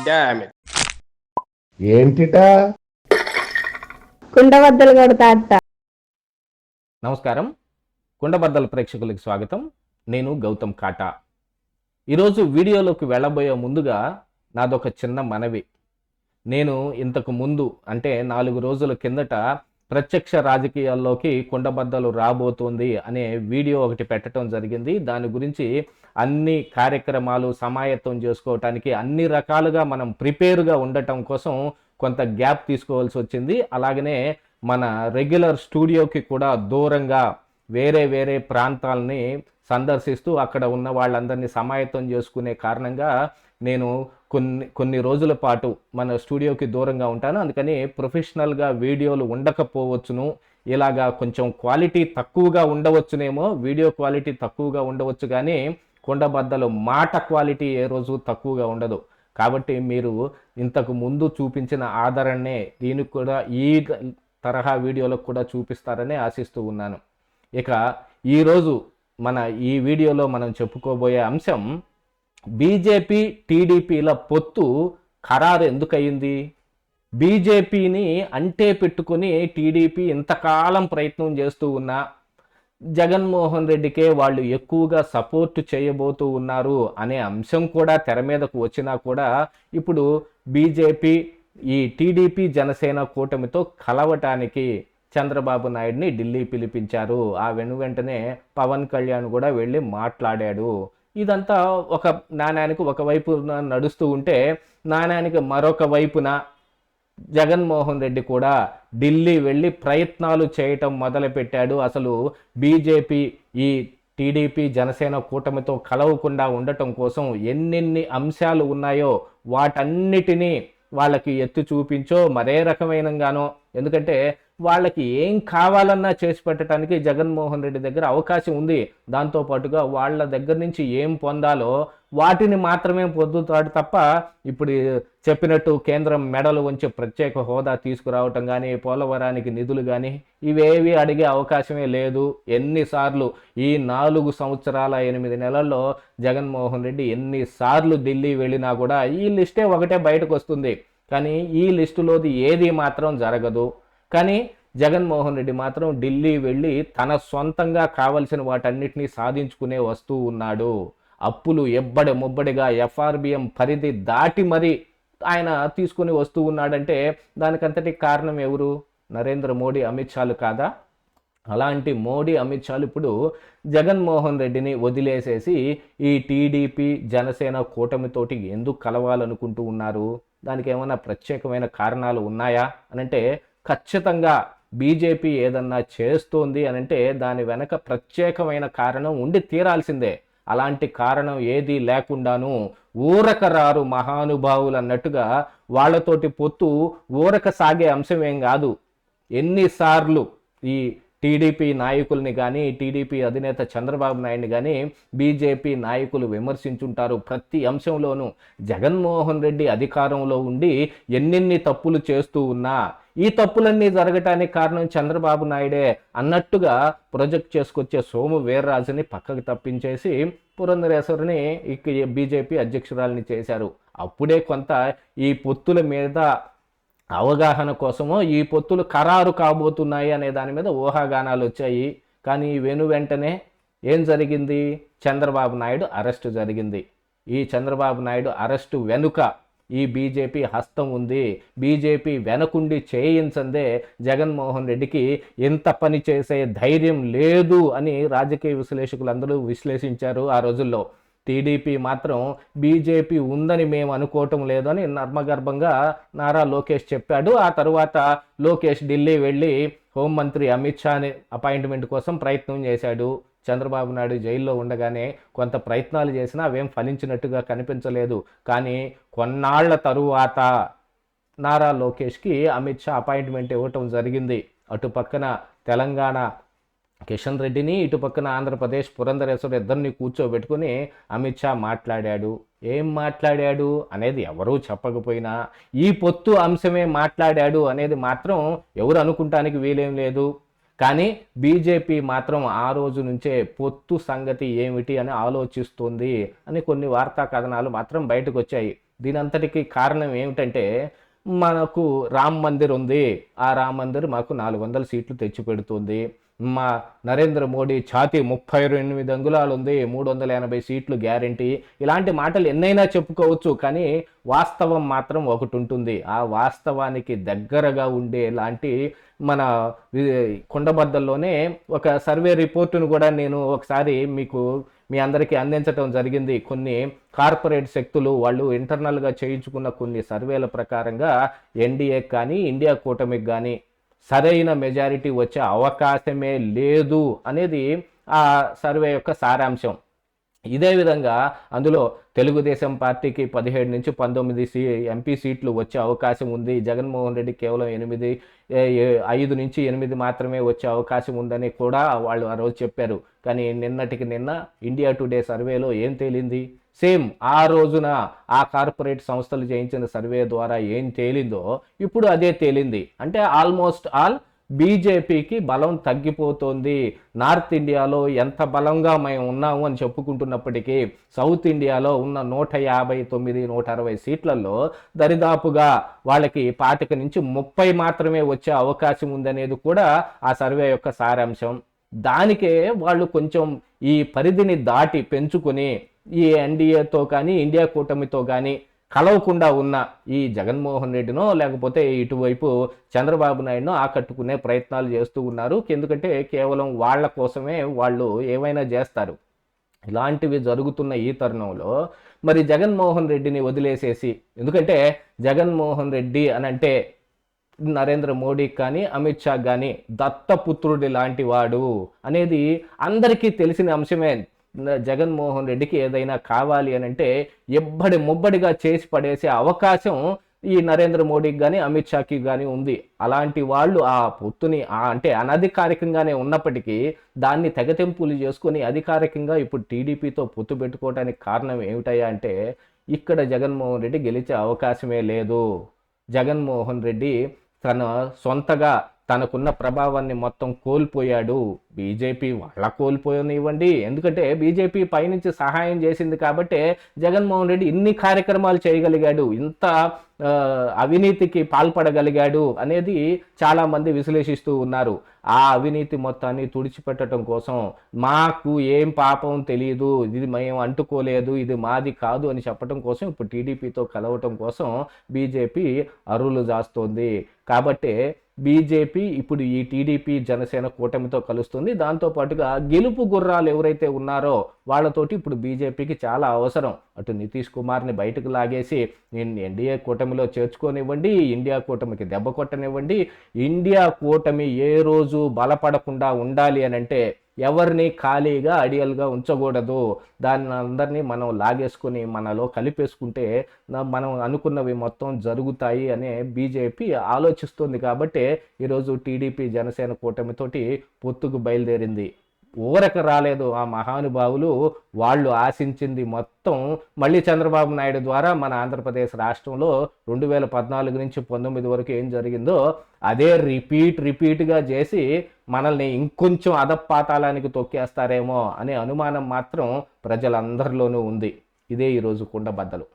Damn it. ఏంటిటా కుండబద్దలు కొడతా అత్త. నమస్కారం, కుండబద్దల ప్రేక్షకులకు స్వాగతం. నేను గౌతమ్ కాటా. ఈరోజు వీడియోలోకి వెళ్ళబోయే ముందుగా నాదొక చిన్న మనవి. నేను ఇంతకు ముందు అంటే 4 రోజుల కిందట ప్రత్యక్ష రాజకీయాల్లోకి కుండబద్దలు రాబోతోంది అనే వీడియో ఒకటి పెట్టడం జరిగింది. దాని గురించి అన్ని కార్యక్రమాలు సమాయత్తం చేసుకోవటానికి అన్ని రకాలుగా మనం ప్రిపేర్గా ఉండటం కోసం కొంత గ్యాప్ తీసుకోవాల్సి వచ్చింది. అలాగనే మన రెగ్యులర్ స్టూడియోకి కూడా దూరంగా వేరే ప్రాంతాలని సందర్శిస్తూ అక్కడ ఉన్న వాళ్ళందరినీ సమాయత్తం చేసుకునే కారణంగా నేను కొన్ని రోజుల పాటు మన స్టూడియోకి దూరంగా ఉంటాను. అందుకని ప్రొఫెషనల్గా వీడియోలు ఉండకపోవచ్చును, ఇలాగా కొంచెం క్వాలిటీ తక్కువగా ఉండవచ్చునేమో, వీడియో క్వాలిటీ తక్కువగా ఉండవచ్చు, కానీ కుండబద్దలు మాట క్వాలిటీ ఏ రోజు తక్కువగా ఉండదు. కాబట్టి మీరు ఇంతకు ముందు చూపించిన ఆదరణనే దీనికి కూడా ఈ తరహా వీడియోలకు కూడా చూపిస్తారని ఆశిస్తూ ఉన్నాను. ఇక ఈరోజు మన ఈ వీడియోలో మనం చెప్పుకోబోయే అంశం, బీజేపీ టీడీపీల పొత్తు ఖరారు ఎందుకయింది? బీజేపీని అంటే పెట్టుకుని టీడీపీ ఇంతకాలం ప్రయత్నం చేస్తూ ఉన్నా జగన్మోహన్ రెడ్డికే వాళ్ళు ఎక్కువగా సపోర్ట్ చేయబోతూ ఉన్నారు అనే అంశం కూడా తెర మీదకు వచ్చినా కూడా ఇప్పుడు బీజేపీ ఈ టీడీపీ జనసేన కూటమితో కలవటానికి చంద్రబాబు నాయుడిని ఢిల్లీ పిలిపించారు. ఆ వెంటనే పవన్ కళ్యాణ్ కూడా వెళ్ళి మాట్లాడాడు. ఇదంతా ఒక నాణ్యానికి ఒకవైపు నడుస్తూ ఉంటే, నాణ్యానికి మరొక వైపున జగన్మోహన్ రెడ్డి కూడా ఢిల్లీ వెళ్ళి ప్రయత్నాలు చేయటం మొదలుపెట్టాడు. అసలు బీజేపీ ఈ టీడీపీ జనసేన కూటమితో కలవకుండా ఉండటం కోసం ఎన్నెన్ని అంశాలు ఉన్నాయో వాటన్నిటినీ వాళ్ళకి ఎత్తి చూపించో మరే రకమైనగానో, ఎందుకంటే వాళ్ళకి ఏం కావాలన్నా చేసి పెట్టడానికి జగన్మోహన్ రెడ్డి దగ్గర అవకాశం ఉంది. దాంతోపాటుగా వాళ్ళ దగ్గర నుంచి ఏం పొందాలో వాటిని మాత్రమే పొందుతాడు తప్ప, ఇప్పుడు చెప్పినట్టు కేంద్రం మెడలు వంచి ప్రత్యేక హోదా తీసుకురావటం కానీ, పోలవరానికి నిధులు కానీ ఇవేవి అడిగే అవకాశమే లేదు. ఎన్నిసార్లు ఈ 4 సంవత్సరాల 8 నెలల్లో జగన్మోహన్ రెడ్డి ఎన్నిసార్లు ఢిల్లీ వెళ్ళినా కూడా ఈ లిస్టే ఒకటే బయటకు వస్తుంది, కానీ ఈ లిస్టులోది ఏది మాత్రం జరగదు. కానీ జగన్మోహన్ రెడ్డి మాత్రం ఢిల్లీ వెళ్ళి తన సొంతంగా కావలసిన వాటన్నిటినీ సాధించుకునే వస్తూ ఉన్నాడు. అప్పులు ఎబ్బడి ముబ్బడిగా ఎఫ్ఆర్బిఎం పరిధి దాటి మరి ఆయన తీసుకుని వస్తూ ఉన్నాడంటే దానికంతటి కారణం ఎవరు? నరేంద్ర మోడీ, అమిత్ షాలు కాదా? అలాంటి మోడీ, అమిత్ షాలు ఇప్పుడు జగన్మోహన్ రెడ్డిని వదిలేసేసి ఈ టీడీపీ జనసేన కూటమితోటి ఎందుకు కలవాలనుకుంటూ ఉన్నారు? దానికి ఏమైనా ప్రత్యేకమైన కారణాలు ఉన్నాయా అనంటే, ఖచ్చితంగా బీజేపీ ఏదన్నా చేస్తోంది అనంటే దాని వెనక ప్రత్యేకమైన కారణం ఉండి తీరాల్సిందే. అలాంటి కారణం ఏదీ లేకుండాను ఊరక రారు మహానుభావులు అన్నట్టుగా వాళ్ళతోటి పొత్తు ఊరక సాగే అంశం ఏం కాదు. ఎన్నిసార్లు ఈ టీడీపీ నాయకుల్ని కానీ, టీడీపీ అధినేత చంద్రబాబు నాయుడిని కానీ బీజేపీ నాయకులు విమర్శించుంటారు. ప్రతి అంశంలోనూ జగన్మోహన్ రెడ్డి అధికారంలో ఉండి ఎన్నెన్ని తప్పులు చేస్తూ ఉన్నా ఈ తప్పులన్నీ జరగటానికి కారణం చంద్రబాబు నాయుడే అన్నట్టుగా ప్రొజెక్ట్ చేసుకొచ్చే సోము వీర్రాజుని పక్కకు తప్పించేసి పురంధరేశ్వరిని బీజేపీ అధ్యక్షురాలిని చేశారు. అప్పుడే కొంత ఈ పొత్తుల మీద అవగాహన కోసమో ఈ పొత్తులు ఖరారు కాబోతున్నాయి అనే దాని మీద ఊహాగానాలు వచ్చాయి. కానీ వెంటనే ఏం జరిగింది? చంద్రబాబు నాయుడు అరెస్టు జరిగింది. ఈ చంద్రబాబు నాయుడు అరెస్టు వెనుక ఈ బీజేపీ హస్తం ఉంది. బీజేపీ వెనకుండి చేయించందే జగన్మోహన్ రెడ్డికి ఎంత పని చేసే ధైర్యం లేదు అని రాజకీయ విశ్లేషకులందరూ విశ్లేషించారు ఆ రోజుల్లో. టీడీపీ మాత్రం బీజేపీ ఉందని మేము అనుకోవటం లేదు అని నర్మగర్భంగా నారా లోకేష్ చెప్పాడు. ఆ తరువాత లోకేష్ ఢిల్లీ వెళ్ళి హోంమంత్రి అమిత్ షాని అపాయింట్మెంట్ కోసం ప్రయత్నం చేశాడు. చంద్రబాబు నాయుడు జైల్లో ఉండగానే కొంత ప్రయత్నాలు చేసినా అవేం ఫలించినట్టుగా కనిపించలేదు. కానీ కొన్నాళ్ల తరువాత నారా లోకేష్కి అమిత్ షా అపాయింట్మెంట్ ఇవ్వటం జరిగింది. అటు పక్కన తెలంగాణ కిషన్ రెడ్డిని, ఇటు పక్కన ఆంధ్రప్రదేశ్ పురంధరేశ్వరి ఇద్దరిని కూర్చోబెట్టుకుని అమిత్ షా మాట్లాడాడు. ఏం మాట్లాడాడు అనేది ఎవరూ చెప్పకపోయినా ఈ పొత్తు అంశమే మాట్లాడాడు అనేది మాత్రం ఎవరు అనుకుంటానికి వీలేం లేదు. కానీ బీజేపీ మాత్రం ఆ రోజు నుంచే పొత్తు సంగతి ఏమిటి అని ఆలోచిస్తుంది అని కొన్ని వార్తా కథనాలు మాత్రం బయటకు వచ్చాయి. దీనంతటికీ కారణం ఏమిటంటే, మనకు రామ్ మందిర్ ఉంది, ఆ రామ్ మందిర్ మాకు 400 సీట్లు తెచ్చిపెడుతుంది, మా నరేంద్ర మోడీ ఛాతీ 38 అంగుళాలు ఉంది, 380 సీట్లు గ్యారంటీ, ఇలాంటి మాటలు ఎన్నైనా చెప్పుకోవచ్చు. కానీ వాస్తవం మాత్రం ఒకటి ఉంటుంది. ఆ వాస్తవానికి దగ్గరగా ఉండేలాంటి మన కుండబద్దల్లోనే ఒక సర్వే రిపోర్టును కూడా నేను ఒకసారి మీ అందరికీ అందించడం జరిగింది. కొన్ని కార్పొరేట్ శక్తులు వాళ్ళు ఇంటర్నల్గా చేయించుకున్న కొన్ని సర్వేల ప్రకారంగా ఎన్డీఏకి కానీ ఇండియా కూటమికి కానీ సరైన మెజారిటీ వచ్చే అవకాశమే లేదు అనేది ఆ సర్వే యొక్క సారాంశం. ఇదే విధంగా అందులో తెలుగుదేశం పార్టీకి 17 నుంచి 19 ఎంపీ సీట్లు వచ్చే అవకాశం ఉంది, జగన్మోహన్ రెడ్డి కేవలం 5 నుంచి 8 మాత్రమే వచ్చే అవకాశం ఉందని కూడా వాళ్ళు ఆ రోజు చెప్పారు. కానీ నిన్నటికి నిన్న ఇండియా టుడే సర్వేలో ఏం తేలింది? సేమ్ ఆ రోజున ఆ కార్పొరేట్ సంస్థలు చేయించిన సర్వే ద్వారా ఏం తేలిందో ఇప్పుడు అదే తేలింది. అంటే ఆల్మోస్ట్ ఆల్ బీజేపీకి బలం తగ్గిపోతుంది. నార్త్ ఇండియాలో ఎంత బలంగా మేము ఉన్నాము అని చెప్పుకుంటున్నప్పటికీ సౌత్ ఇండియాలో ఉన్న 159, 160 సీట్లలో దరిదాపుగా వాళ్ళకి 25 నుంచి 30 మాత్రమే వచ్చే అవకాశం ఉందనేది కూడా ఆ సర్వే యొక్క సారాంశం. దానికే వాళ్ళు కొంచెం ఈ పరిధిని దాటి పెంచుకొని ఈ ఎన్డీఏతో కానీ ఇండియా కూటమితో కానీ కలవకుండా ఉన్న ఈ జగన్మోహన్ రెడ్డినో లేకపోతే ఇటువైపు చంద్రబాబు నాయుడునో ఆకట్టుకునే ప్రయత్నాలు చేస్తూ ఉన్నారు. ఎందుకంటే కేవలం వాళ్ళ కోసమే వాళ్ళు ఏమైనా చేస్తారు. ఇలాంటివి జరుగుతున్న ఈ తరుణంలో మరి జగన్మోహన్ రెడ్డిని వదిలేసేసి, ఎందుకంటే జగన్మోహన్ రెడ్డి అని అంటే నరేంద్ర మోడీ కానీ అమిత్ షా కానీ దత్తపుత్రుడి లాంటి వాడు అనేది అందరికీ తెలిసిన అంశమే. జగన్మోహన్ రెడ్డికి ఏదైనా కావాలి అని అంటే ముబ్బడిగా చేసి పడేసే అవకాశం ఈ నరేంద్ర మోడీకి కానీ అమిత్ షాకి కానీ ఉంది. అలాంటి వాళ్ళు ఆ పొత్తుని అంటే అనధికారికంగానే ఉన్నప్పటికీ దాన్ని తెగతెంపులు చేసుకొని అధికారికంగా ఇప్పుడు టీడీపీతో పొత్తు పెట్టుకోవడానికి కారణం ఏమిటయ్యా అంటే, ఇక్కడ జగన్మోహన్ రెడ్డి గెలిచే అవకాశమే లేదు. జగన్మోహన్ రెడ్డి తన సొంతగా తనకున్న ప్రభావాన్ని మొత్తం కోల్పోయాడు. బీజేపీ వాళ్ళ కోల్పోనివ్వండి, ఎందుకంటే బీజేపీ పైనుంచి సహాయం చేసింది కాబట్టి జగన్మోహన్ రెడ్డి ఇన్ని కార్యక్రమాలు చేయగలిగాడు, ఇంత అవినీతికి పాల్పడగలిగాడు అనేది చాలామంది విశ్లేషిస్తూ ఉన్నారు. ఆ అవినీతి మొత్తాన్ని తుడిచిపెట్టడం కోసం మాకు ఏం పాపం తెలియదు, ఇది మేము అంటుకోలేదు, ఇది మాది కాదు అని చెప్పడం కోసం ఇప్పుడు టీడీపీతో కలవటం కోసం బీజేపీ అరువులు జాస్తోంది. కాబట్టి బీజేపీ ఇప్పుడు ఈ టీడీపీ జనసేన కూటమితో కలుస్తుంది. దాంతోపాటుగా గెలుపు గుర్రాలు ఎవరైతే ఉన్నారో వాళ్ళతోటి ఇప్పుడు బీజేపీకి చాలా అవసరం. అటు నితీష్ కుమార్ని బయటకు లాగేసి ఎన్డీఏ కూటమిలో చేర్చుకోనివ్వండి, ఇండియా కూటమికి దెబ్బ కొట్టనివ్వండి. ఇండియా కూటమి ఏ రోజు బలపడకుండా ఉండాలి అని అంటే ఎవరిని ఖాళీగా ఐడియల్గా ఉంచకూడదు. దాన్ని అందరినీ మనం లాగేసుకుని మనలో కలిపేసుకుంటే మనం అనుకున్నవి మొత్తం జరుగుతాయి అనే బీజేపీ ఆలోచిస్తుంది. కాబట్టి ఈరోజు టీడీపీ జనసేన కూటమితోటి పొత్తుకు బయలుదేరింది. ఊరక రాలేదు ఆ మహానుభావులు. వాళ్ళు ఆశించింది మొత్తం మళ్ళీ చంద్రబాబు నాయుడు ద్వారా మన ఆంధ్రప్రదేశ్ రాష్ట్రంలో 2014 నుంచి 19 వరకు ఏం జరిగిందో అదే రిపీట్గా చేసి మనల్ని ఇంకొంచెం అధపాతాళానికి తొక్కేస్తారేమో అనే అనుమానం మాత్రం ప్రజలందరిలోనూ ఉంది. ఇదే ఈరోజు కుండబద్దలు.